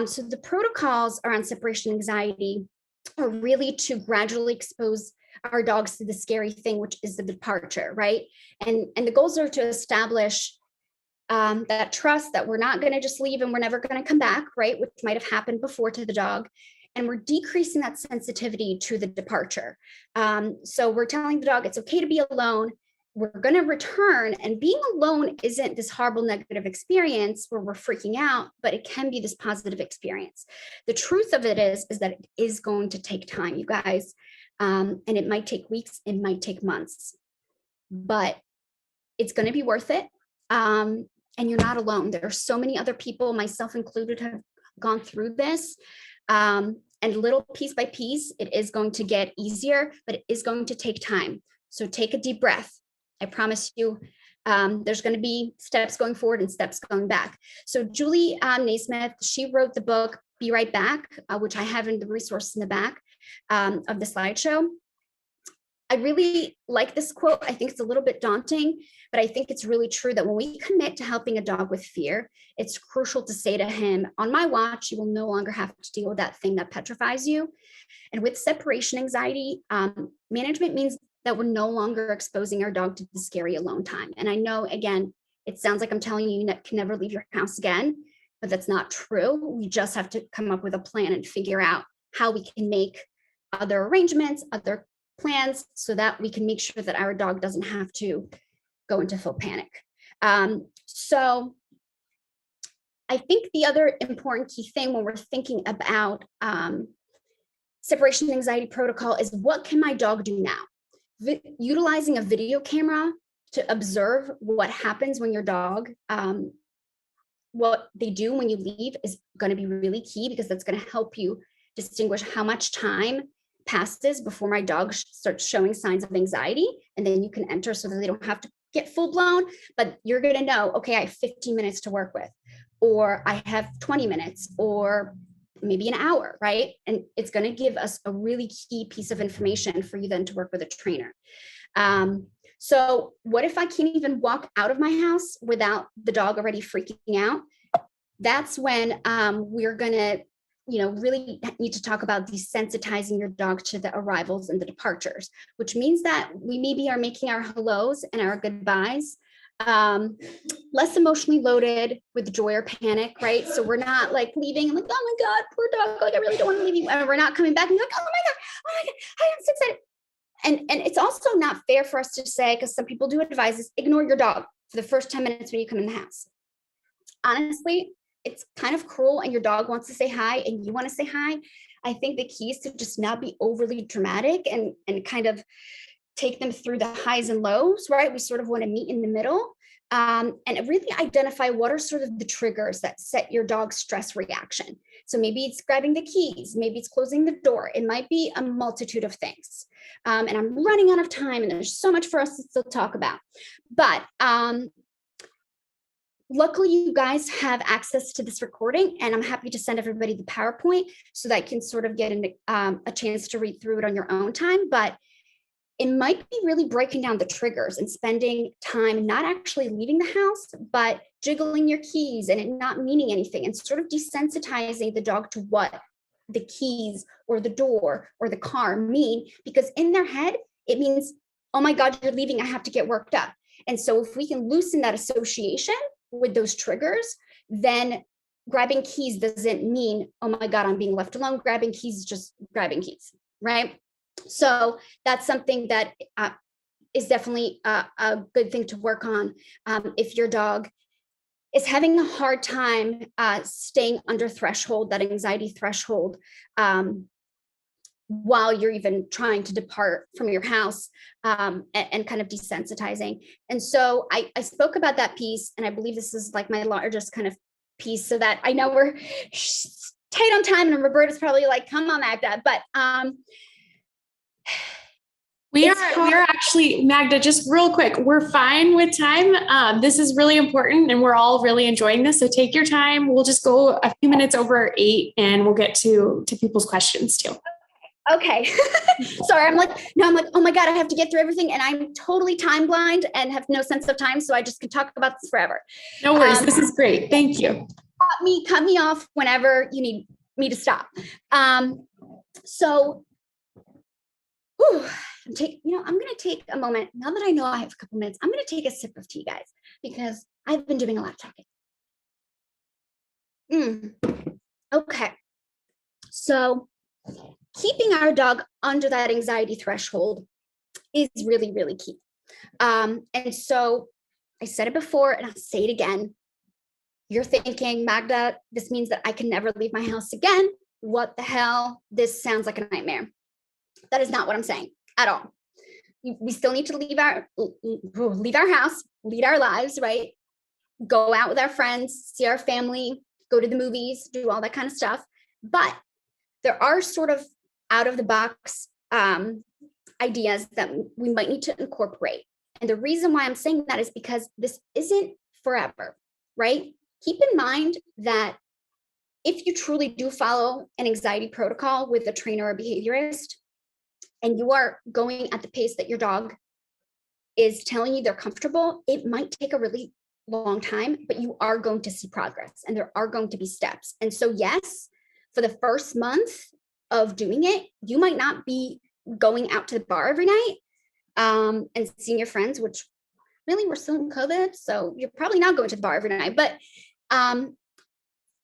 So the protocols around separation anxiety are really to gradually expose our dogs to the scary thing, which is the departure, right? And the goals are to establish that trust that we're not going to just leave and we're never going to come back, right? Which might have happened before to the dog. And we're decreasing that sensitivity to the departure. So we're telling the dog it's okay to be alone. We're going to return, and being alone isn't this horrible negative experience where we're freaking out, but it can be this positive experience. The truth of it is that it is going to take time, you guys. And it might take weeks, it might take months, but it's going to be worth it. And you're not alone. There are so many other people, myself included, have gone through this. And little piece by piece, it is going to get easier, but it is going to take time. So take a deep breath. I promise you, there's going to be steps going forward and steps going back. So Julie Naismith, she wrote the book, Be Right Back, which I have in the resource in the back of the slideshow. I really like this quote. I think it's a little bit daunting, but I think it's really true that when we commit to helping a dog with fear, it's crucial to say to him, on my watch, you will no longer have to deal with that thing that petrifies you. And with separation anxiety, management means that we're no longer exposing our dog to the scary alone time. And I know, again, it sounds like I'm telling you can never leave your house again, but that's not true. We just have to come up with a plan and figure out how we can make other arrangements, other plans, so that we can make sure that our dog doesn't have to go into full panic. So I think the other important key thing when we're thinking about separation anxiety protocol is, what can my dog do now? Utilizing a video camera to observe what happens when your dog, what they do when you leave is going to be really key, because that's going to help you distinguish how much time passes before my dog starts showing signs of anxiety, and then you can enter so that they don't have to get full blown, but you're going to know, okay, I have 15 minutes to work with, or I have 20 minutes, or maybe an hour, right? And it's going to give us a really key piece of information for you then to work with a trainer. So what if I can't even walk out of my house without the dog already freaking out? That's when we're going to, really need to talk about desensitizing your dog to the arrivals and the departures, which means that we maybe are making our hellos and our goodbyes less emotionally loaded with joy or panic, right? So we're not like leaving like, oh my God, poor dog, like I really don't want to leave you. And we're not coming back and like, oh my God, I am so excited. And it's also not fair for us to say, because some people do advise this, ignore your dog for the first 10 minutes when you come in the house. Honestly, it's kind of cruel, and your dog wants to say hi and you want to say hi. I think the key is to just not be overly dramatic and kind of take them through the highs and lows, right? We sort of want to meet in the middle. and really identify what are sort of the triggers that set your dog's stress reaction. So maybe it's grabbing the keys, maybe it's closing the door. It might be a multitude of things. And I'm running out of time and there's so much for us to still talk about. But luckily you guys have access to this recording, and I'm happy to send everybody the PowerPoint so that you can sort of get a chance to read through it on your own time. But it might be really breaking down the triggers and spending time not actually leaving the house, but jiggling your keys and it not meaning anything, and sort of desensitizing the dog to what the keys or the door or the car mean, because in their head, it means, oh my God, you're leaving, I have to get worked up. And so if we can loosen that association with those triggers, then grabbing keys doesn't mean, oh my God, I'm being left alone. Grabbing keys is just grabbing keys, right? So that's something that is definitely a good thing to work on. If your dog is having a hard time staying under threshold, that anxiety threshold, while you're even trying to depart from your house, and kind of desensitizing. And so I spoke about that piece, and I believe this is like my largest kind of piece, so that I know we're tight on time, and Roberta's probably like, come on, Magda, but we are actually, Magda, just real quick, we're fine with time. This is really important and we're all really enjoying this. So take your time. We'll just go a few minutes over 8 and we'll get to people's questions too. Okay. Sorry. I'm like, oh my God, I have to get through everything. And I'm totally time blind and have no sense of time. So I just can talk about this forever. No worries. This is great. Thank you. Cut me off whenever you need me to stop. So, I'm going to take a moment. Now that I know I have a couple minutes, I'm going to take a sip of tea, guys, because I've been doing a lot of talking. Okay. So keeping our dog under that anxiety threshold is really, really key. And so I said it before and I'll say it again. You're thinking, Magda, this means that I can never leave my house again. What the hell? This sounds like a nightmare. That is not what I'm saying at all. We still need to leave our house, lead our lives, right? Go out with our friends, see our family, go to the movies, do all that kind of stuff. But there are sort of out of the box ideas that we might need to incorporate. And the reason why I'm saying that is because this isn't forever, right? Keep in mind that if you truly do follow an anxiety protocol with a trainer or behaviorist, and you are going at the pace that your dog is telling you they're comfortable, it might take a really long time, but you are going to see progress and there are going to be steps. And so, yes, for the first month of doing it, you might not be going out to the bar every night and seeing your friends, which really we're still in COVID, so you're probably not going to the bar every night. But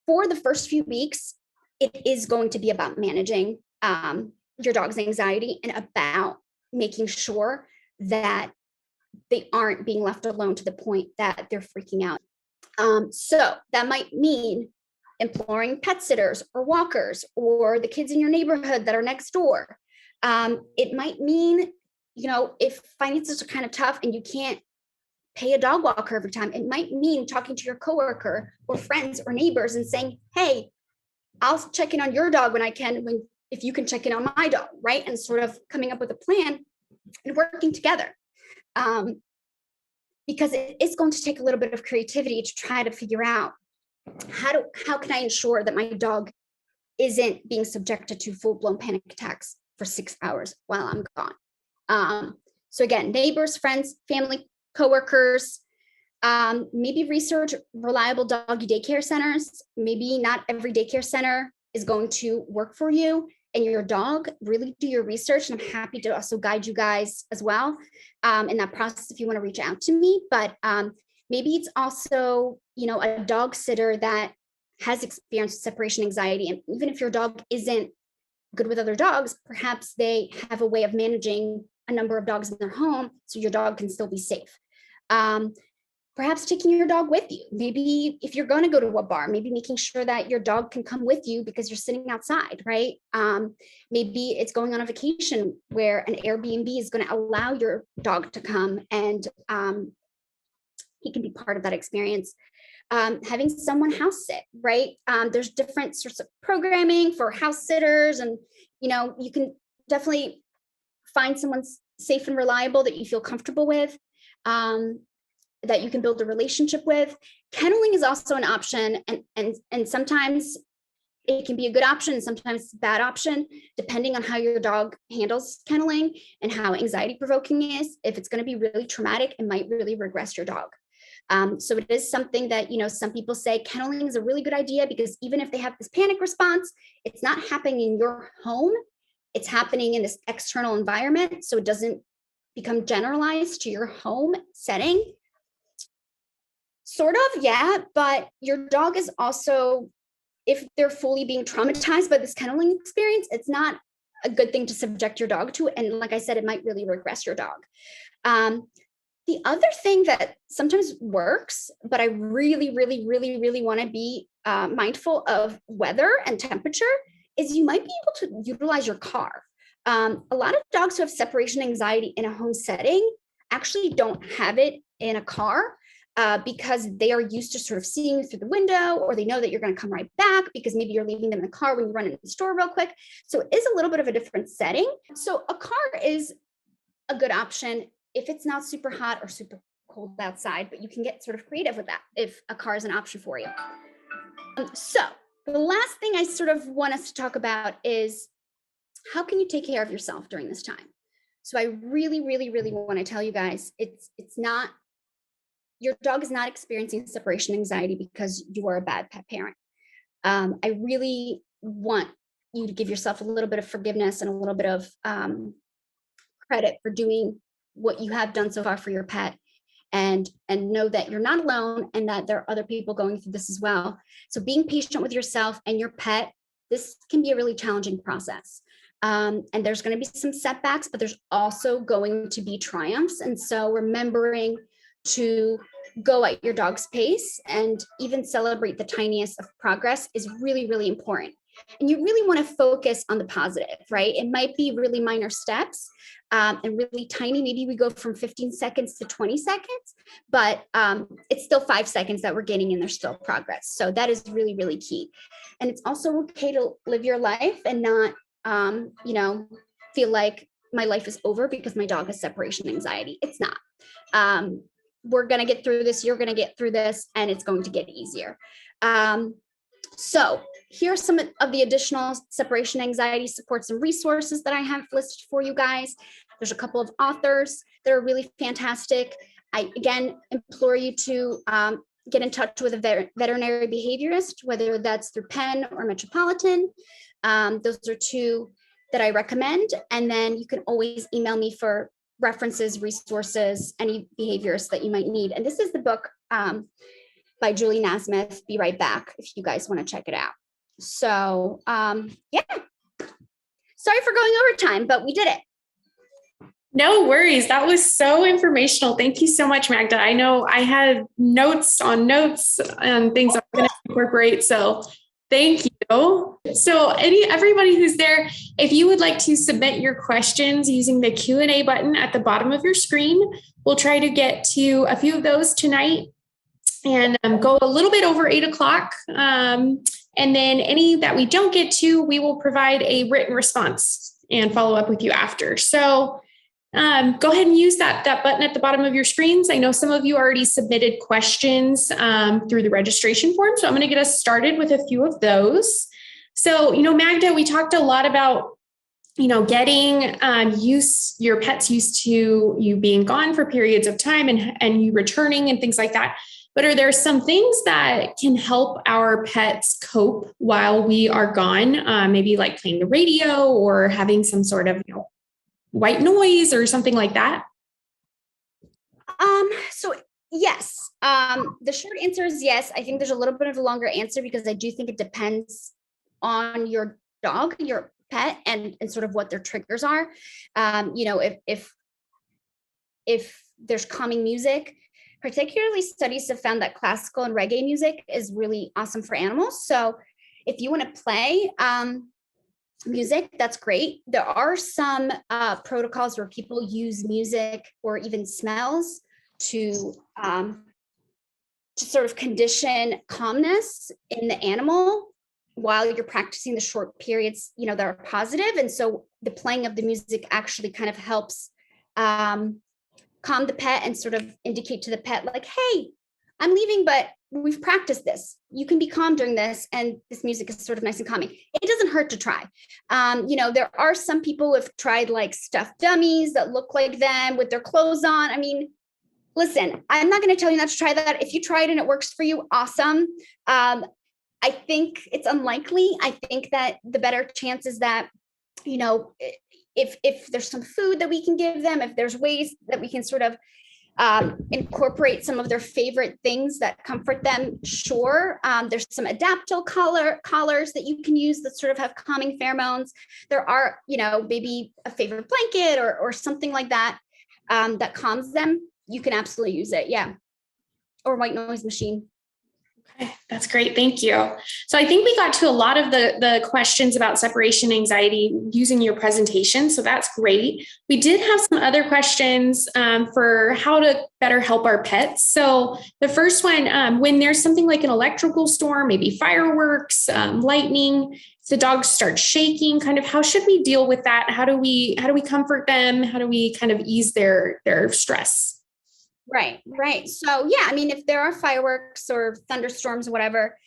for the first few weeks, it is going to be about managing your dog's anxiety and about making sure that they aren't being left alone to the point that they're freaking out. So that might mean imploring pet sitters or walkers or the kids in your neighborhood that are next door. It might mean, if finances are kind of tough and you can't pay a dog walker every time, it might mean talking to your coworker or friends or neighbors and saying, hey, I'll check in on your dog when I can, if you can check in on my dog, right? And sort of coming up with a plan and working together. Because it is going to take a little bit of creativity to try to figure out how can I ensure that my dog isn't being subjected to full-blown panic attacks for 6 hours while I'm gone. So again, neighbors, friends, family, coworkers, maybe research reliable doggy daycare centers. Maybe not every daycare center is going to work for you and your dog. Really do your research, and I'm happy to also guide you guys as well in that process if you want to reach out to me. But maybe it's also, a dog sitter that has experienced separation anxiety. And even if your dog isn't good with other dogs, perhaps they have a way of managing a number of dogs in their home so your dog can still be safe. Perhaps taking your dog with you. Maybe if you're going to go to a bar, maybe making sure that your dog can come with you because you're sitting outside, right? Maybe it's going on a vacation where an Airbnb is going to allow your dog to come and, he can be part of that experience. Having someone house sit, right? There's different sorts of programming for house sitters, and you can definitely find someone safe and reliable that you feel comfortable with, that you can build a relationship with. Kenneling is also an option, and sometimes it can be a good option and sometimes a bad option, depending on how your dog handles kenneling and how anxiety provoking it is. If it's going to be really traumatic, it might really regress your dog. So it is something that, some people say kenneling is a really good idea, because even if they have this panic response, it's not happening in your home. It's happening in this external environment. So it doesn't become generalized to your home setting. Sort of, yeah, but your dog is also, if they're fully being traumatized by this kenneling experience, it's not a good thing to subject your dog to. And like I said, it might really regress your dog. The other thing that sometimes works, but I really, really, really, really want to be mindful of weather and temperature, is you might be able to utilize your car. A lot of dogs who have separation anxiety in a home setting actually don't have it in a car. Because they are used to sort of seeing through the window, or they know that you're going to come right back because maybe you're leaving them in the car when you run into the store real quick. So it is a little bit of a different setting. So a car is a good option if it's not super hot or super cold outside, but you can get sort of creative with that if a car is an option for you. So the last thing I sort of want us to talk about is, how can you take care of yourself during this time? So I really, really, really want to tell you guys, it's not, your dog is not experiencing separation anxiety because you are a bad pet parent. I really want you to give yourself a little bit of forgiveness and a little bit of credit for doing what you have done so far for your pet, and know that you're not alone and that there are other people going through this as well. So being patient with yourself and your pet, this can be a really challenging process. And there's going to be some setbacks, but there's also going to be triumphs. And so remembering to go at your dog's pace and even celebrate the tiniest of progress is really, really important. And you really want to focus on the positive, right? It might be really minor steps and really tiny. Maybe we go from 15 seconds to 20 seconds, but it's still 5 seconds that we're getting and there's still progress. So that is really, really key. And it's also okay to live your life and not, feel like my life is over because my dog has separation anxiety. It's not. We're going to get through this. You're going to get through this, and it's going to get easier. So here's some of the additional separation anxiety supports and resources that I have listed for you guys. There's a couple of authors that are really fantastic. I, again, implore you to get in touch with a veterinary behaviorist, whether that's through Penn or Metropolitan. Those are two that I recommend. And then you can always email me for references, resources, any behaviors that you might need. And this is the book by Julie Nasmith, Be Right Back, if you guys want to check it out. So yeah, sorry for going over time, but we did it. No worries. That was so informational. Thank you so much, Magda. I know I had notes on notes and things I'm going to incorporate. So thank you. So everybody who's there, if you would like to submit your questions using the Q&A button at the bottom of your screen, we'll try to get to a few of those tonight and go a little bit over 8 o'clock. And then any that we don't get to, we will provide a written response and follow up with you after. So go ahead and use that button at the bottom of your screens. I know some of you already submitted questions through the registration form, so I'm going to get us started with a few of those. So, Magda, we talked a lot about, getting your pets used to you being gone for periods of time and you returning and things like that. But are there some things that can help our pets cope while we are gone? Maybe like playing the radio or having some sort of, white noise or something like that? So yes, the short answer is yes. I think there's a little bit of a longer answer because I do think it depends on your dog, your pet, and sort of what their triggers are. If there's calming music, particularly studies have found that classical and reggae music is really awesome for animals. So if you want to play music, that's great. There are some protocols where people use music or even smells to to sort of condition calmness in the animal while you're practicing the short periods, that are positive. And so the playing of the music actually kind of helps calm the pet and sort of indicate to the pet, like, hey, I'm leaving, but we've practiced this. You can be calm during this. And this music is sort of nice and calming. It doesn't hurt to try. There are some people who have tried like stuffed dummies that look like them with their clothes on. I mean, listen, I'm not going to tell you not to try that. If you try it and it works for you, awesome. I think it's unlikely. I think that the better chance is that, if there's some food that we can give them, if there's ways that we can sort of incorporate some of their favorite things that comfort them, sure. There's some adaptable collars that you can use that sort of have calming pheromones. There are, maybe a favorite blanket or something like that that calms them. You can absolutely use it. Yeah. Or white noise machine. Okay, that's great. Thank you. So I think we got to a lot of the questions about separation anxiety using your presentation. So that's great. We did have some other questions for how to better help our pets. So the first one, when there's something like an electrical storm, maybe fireworks, lightning, if the dog starts shaking, kind of how should we deal with that? How do we comfort them? How do we kind of ease their stress? Right. So yeah, I mean, if there are fireworks or thunderstorms or whatever,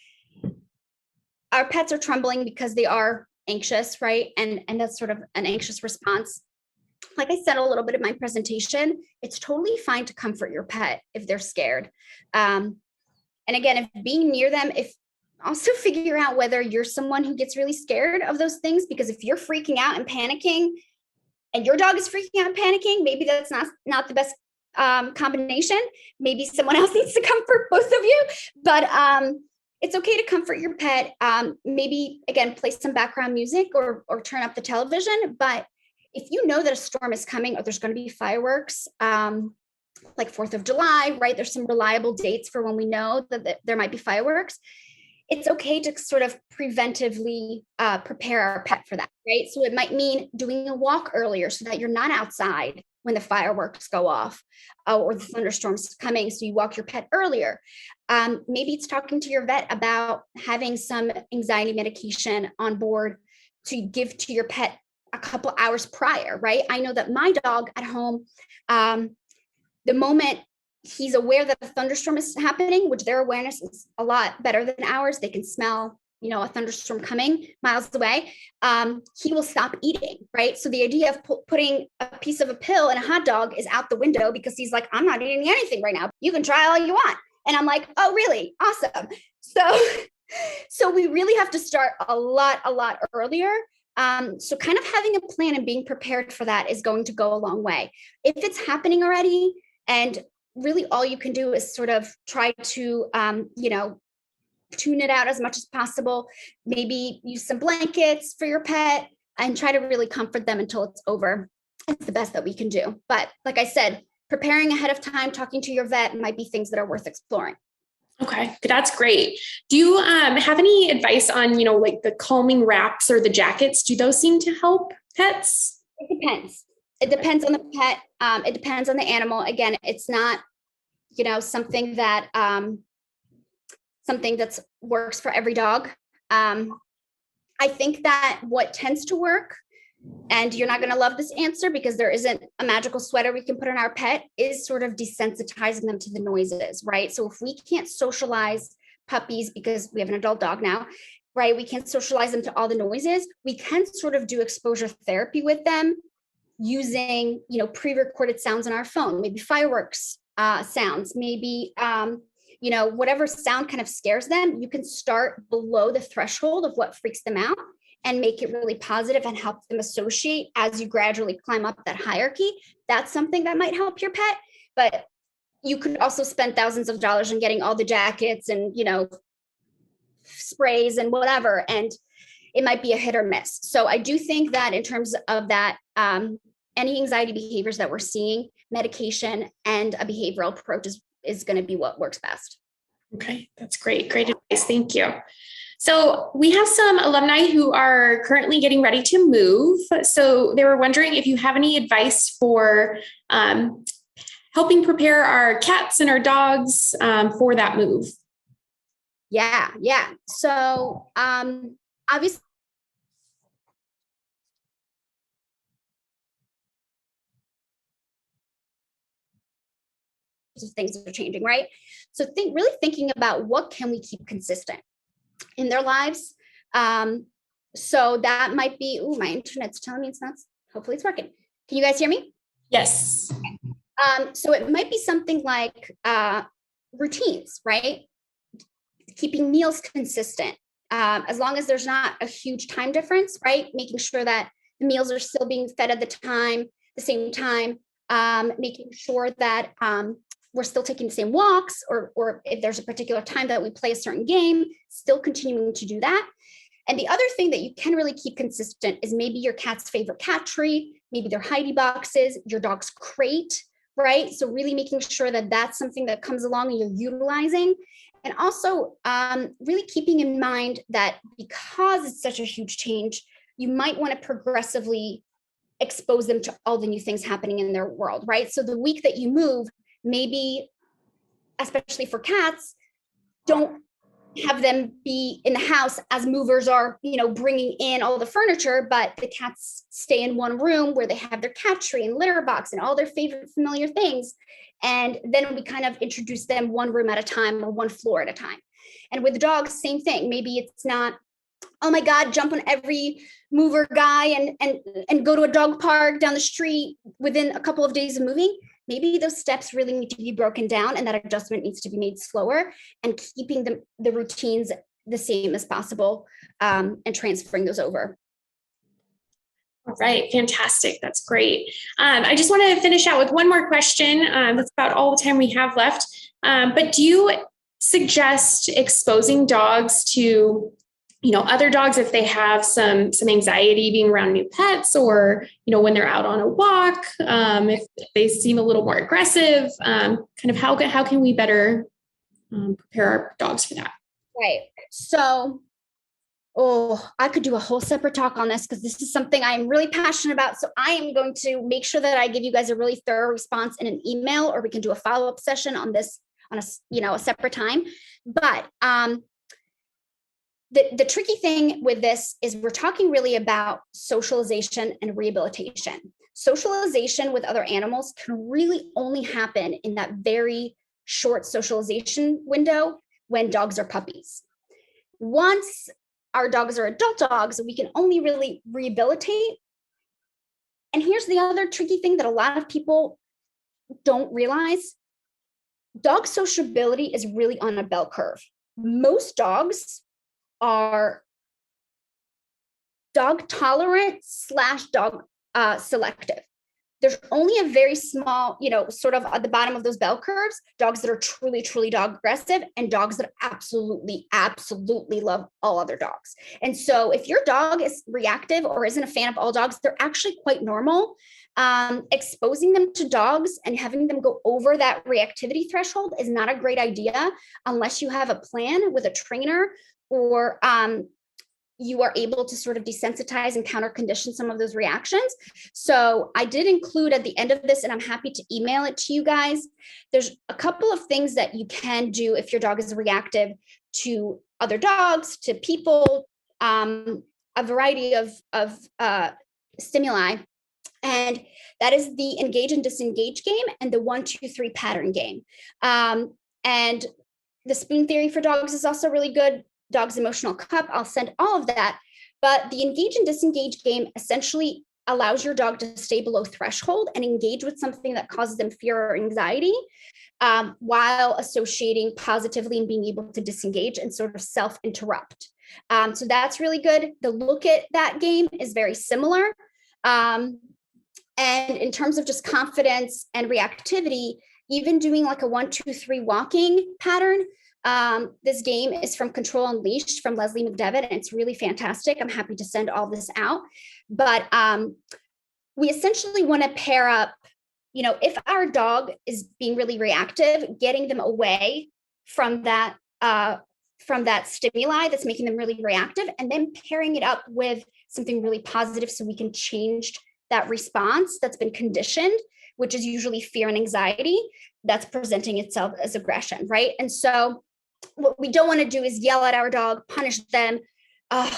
our pets are trembling because they are anxious, right? And that's sort of an anxious response. Like I said a little bit in my presentation, it's totally fine to comfort your pet if they're scared. And again, if being near them, if also figure out whether you're someone who gets really scared of those things, because if you're freaking out and panicking and your dog is freaking out and panicking, maybe that's not the best combination. Maybe someone else needs to comfort both of you, but it's okay to comfort your pet. Maybe again, play some background music or turn up the television. But if you know that a storm is coming or there's going to be fireworks, like 4th of July, right? There's some reliable dates for when we know that there might be fireworks. It's okay to sort of preventively prepare our pet for that, right? So it might mean doing a walk earlier so that you're not outside when the fireworks go off or the thunderstorms coming. So you walk your pet earlier. Maybe it's talking to your vet about having some anxiety medication on board to give to your pet a couple hours prior, right? I know that my dog at home, the moment he's aware that a thunderstorm is happening, which their awareness is a lot better than ours, they can smell a thunderstorm coming miles away, he will stop eating, right? So the idea of putting a piece of a pill in a hot dog is out the window because he's like, I'm not eating anything right now. You can try all you want. And I'm like, oh, really? Awesome. So we really have to start a lot earlier. So kind of having a plan and being prepared for that is going to go a long way. If it's happening already, and really all you can do is sort of try to, tune it out as much as possible. Maybe use some blankets for your pet and try to really comfort them until it's over. It's the best that we can do. But like I said, preparing ahead of time, talking to your vet might be things that are worth exploring. Okay, that's great. Do you have any advice on, like the calming wraps or the jackets? Do those seem to help pets? It depends. It depends on the pet. It depends on the animal. Again, it's not, something that works for every dog. I think that what tends to work, and you're not going to love this answer because there isn't a magical sweater we can put on our pet, is sort of desensitizing them to the noises, right? So if we can't socialize puppies because we have an adult dog now, right? We can't socialize them to all the noises. We can sort of do exposure therapy with them using, pre-recorded sounds on our phone, maybe fireworks sounds, maybe, whatever sound kind of scares them. You can start below the threshold of what freaks them out and make it really positive and help them associate as you gradually climb up that hierarchy. That's something that might help your pet, but you could also spend thousands of dollars on getting all the jackets and, sprays and whatever, and it might be a hit or miss. So I do think that in terms of that, any anxiety behaviors that we're seeing, medication and a behavioral approach is going to be what works best. Okay, that's great. Great advice. Thank you. So we have some alumni who are currently getting ready to move. So they were wondering if you have any advice for helping prepare our cats and our dogs for that move? Yeah. So obviously, things are changing, right? So really thinking about what can we keep consistent in their lives. So that might be, my internet's telling me it's not, hopefully it's working. Can you guys hear me? Yes. So it might be something like routines, right? Keeping meals consistent, as long as there's not a huge time difference, right? Making sure that the meals are still being fed at the same time, making sure that we're still taking the same walks, or if there's a particular time that we play a certain game, still continuing to do that. And the other thing that you can really keep consistent is maybe your cat's favorite cat tree, maybe their hidey boxes, your dog's crate, right? So really making sure that that's something that comes along and you're utilizing. And also really keeping in mind that because it's such a huge change, you might want to progressively expose them to all the new things happening in their world, right? So the week that you move, maybe, especially for cats, don't have them be in the house as movers are, bringing in all the furniture, but the cats stay in one room where they have their cat tree and litter box and all their favorite familiar things. And then we kind of introduce them one room at a time or one floor at a time. And with dogs, same thing. Maybe it's not, oh my God, jump on every mover guy and go to a dog park down the street within a couple of days of moving. Maybe those steps really need to be broken down and that adjustment needs to be made slower, and keeping the routines the same as possible, and transferring those over. All right, fantastic. That's great. I just want to finish out with one more question. That's about all the time we have left. But do you suggest exposing dogs to other dogs if they have some anxiety being around new pets, or when they're out on a walk, if they seem a little more aggressive, kind of how can we better prepare our dogs for that? Right. So, I could do a whole separate talk on this because this is something I'm really passionate about. So I am going to make sure that I give you guys a really thorough response in an email, or we can do a follow-up session on this on a separate time. But the tricky thing with this is we're talking really about socialization and rehabilitation. Socialization with other animals can really only happen in that very short socialization window when dogs are puppies. Once our dogs are adult dogs, we can only really rehabilitate. And here's the other tricky thing that a lot of people don't realize. Dog sociability is really on a bell curve. Most dogs are dog tolerant / dog selective. There's only a very small, sort of at the bottom of those bell curves, dogs that are truly, truly dog aggressive, and dogs that absolutely, absolutely love all other dogs. And so if your dog is reactive or isn't a fan of all dogs, they're actually quite normal. Exposing them to dogs and having them go over that reactivity threshold is not a great idea unless you have a plan with a trainer, or you are able to sort of desensitize and counter condition some of those reactions. So I did include at the end of this, and I'm happy to email it to you guys. There's a couple of things that you can do if your dog is reactive to other dogs, to people, a variety of stimuli. And that is the engage and disengage game and the 1, 2, 3 pattern game. And the spoon theory for dogs is also really good. Dog's emotional cup, I'll send all of that. But the engage and disengage game essentially allows your dog to stay below threshold and engage with something that causes them fear or anxiety, while associating positively and being able to disengage and sort of self-interrupt. So that's really good. The look at that game is very similar. And in terms of just confidence and reactivity, even doing like a 1, 2, 3 walking pattern. This game is from Control Unleashed from Leslie McDevitt, and it's really fantastic. I'm happy to send all this out. But we essentially want to pair up, if our dog is being really reactive, getting them away from that stimuli that's making them really reactive, and then pairing it up with something really positive so we can change that response that's been conditioned, which is usually fear and anxiety that's presenting itself as aggression, right? And so what we don't want to do is yell at our dog, punish them.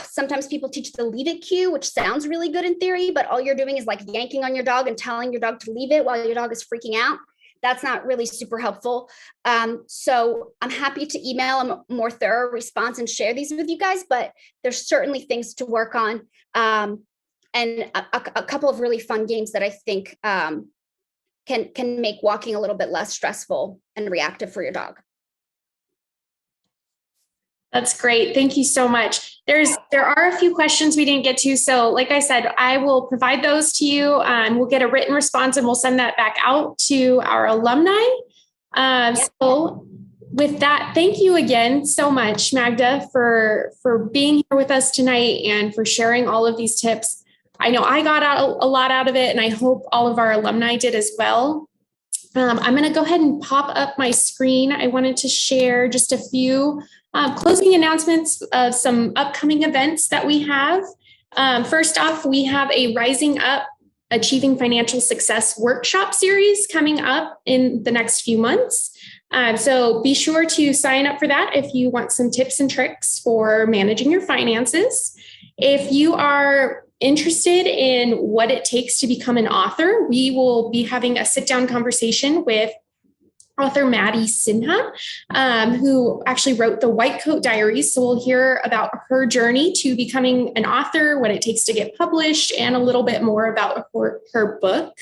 Sometimes people teach the leave it cue, which sounds really good in theory, but all you're doing is like yanking on your dog and telling your dog to leave it while your dog is freaking out. That's not really super helpful. So I'm happy to email a more thorough response and share these with you guys, but there's certainly things to work on. And a couple of really fun games that I think can make walking a little bit less stressful and reactive for your dog. That's great. Thank you so much. There are a few questions we didn't get to. So like I said, I will provide those to you. We'll get a written response and we'll send that back out to our alumni. So with that, thank you again so much, Magda, for being here with us tonight and for sharing all of these tips. I know I got a lot out of it, and I hope all of our alumni did as well. I'm going to go ahead and pop up my screen. I wanted to share just a few closing announcements of some upcoming events that we have. First off, we have a Rising Up Achieving Financial Success workshop series coming up in the next few months. So be sure to sign up for that if you want some tips and tricks for managing your finances. If you are interested in what it takes to become an author, we will be having a sit-down conversation with author Maddie Sinha, who actually wrote the White Coat Diaries. So we'll hear about her journey to becoming an author, what it takes to get published, and a little bit more about her book,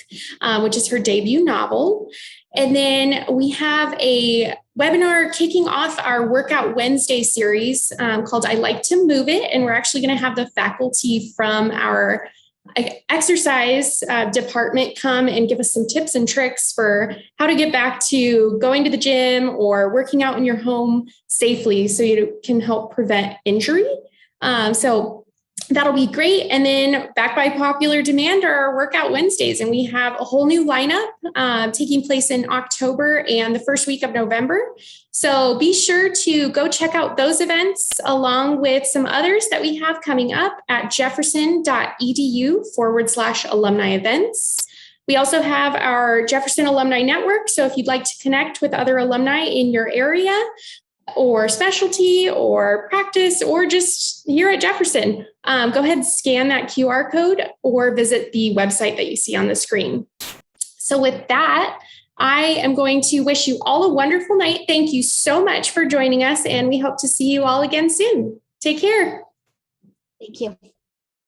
which is her debut novel. And then we have a webinar kicking off our Workout Wednesday series called I Like to Move It. And we're actually going to have the faculty from our exercise department come and give us some tips and tricks for how to get back to going to the gym or working out in your home safely so you can help prevent injury. So that'll be great. And then back by popular demand are our Workout Wednesdays. And we have a whole new lineup taking place in October and the first week of November. So be sure to go check out those events along with some others that we have coming up at jefferson.edu/alumni events. We also have our Jefferson Alumni Network. So if you'd like to connect with other alumni in your area, or specialty or practice, or just here at Jefferson, go ahead and scan that QR code or visit the website that you see on the screen. So with that, I am going to wish you all a wonderful night. Thank you so much for joining us, and we hope to see you all again soon. Take care. Thank you.